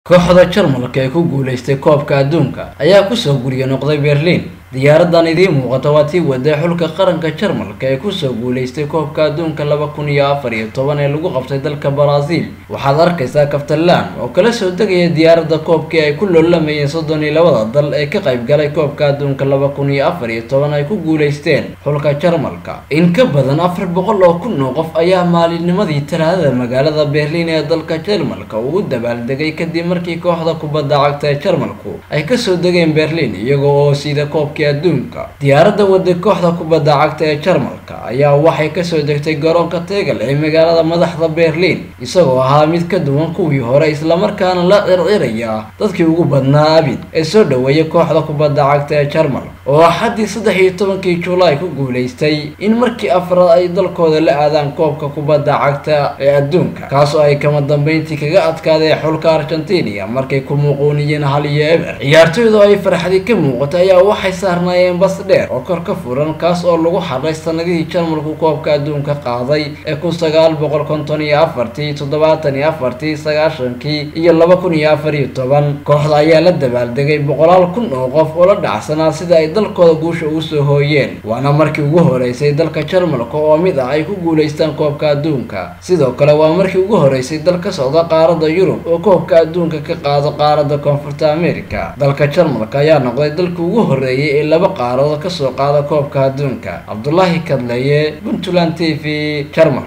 kooxda Jarmalka ee ku guuleystay koobka adduunka ayaa ku soo guriyay noqday Berlin. diyaaradan idii muuqata waa tii waday xulka qaranka Jarmalka ee ku soo guuleystay koobka adduunka 2014 ee lagu qabtay dalka Brazil. waxaad arkaysaa Kaftalaan oo kala soo degaya diyaaradda koobkii ay ku loolamayeen 32 dal ee ka qayb galay koobka adduunka 2014 ay ku guuleysteen xulka Jarmalka. in ka badan 400 oo kun oo qof ayaa maalinnimadii Talaadada magaalada Berlin ee dalka Jarmalka ugu dabaaldegay kadib markii kooxda kubadda cagta ee Jarmalku ay ka soo degeen Berlin iyagoo oo sida koobkii adduunka. diyaaradda waday kooxda kubadda cagta ee Jarmalka ayaa waxay ka soo degtay garoonka Tegel ee magaalada madaxda Berlin isagoo ahaa mid ka duwan kuwii hore isla markaana la circiraya dadkii ugu badnaa abid ee soo dhaweeyay kooxda kubadda cagta ee Jarmalka oo xaddii 13 Juulaay ku guuleystay in markii afraad ay dalkooda la aadaan koobka kubadda cagta ee adduunka kaasoo ay kama dambeyntii kaga adkaadeen xulka Argentina markay ku muuqooniyeen 1-0. ciyaartoydu ay farxadi ka muuqatay ayaa waxay saarnaayeen bas dheer oo kor ka furan kaas oo lagu xaray sanadihii Jarmalku koobka adduunka qaaday ee 1954, 74, 90 iyo 2014. kooxda ayaa la dabaaldegay 100 kun oo qof oo la dhacsanaa sida ay dalkooda guusha ugu soo hooyeen waana markii ugu horeysay dalka Jarmalka oo mid ah ay ku guuleystaan koobka adduunka. sidoo kale waa markii ugu horeysay dal ka socda qaaradda Yurub oo koobka adduunka ka qaado qaaradda Koonfurta Ameerika. dalka Jarmalka ayaa noqday dalkii ugu horeeyay ee laba qaaradood ka soo qaada koobka adduunka. Cabdullaahi Kadleye, Puntland TV, Jarmal.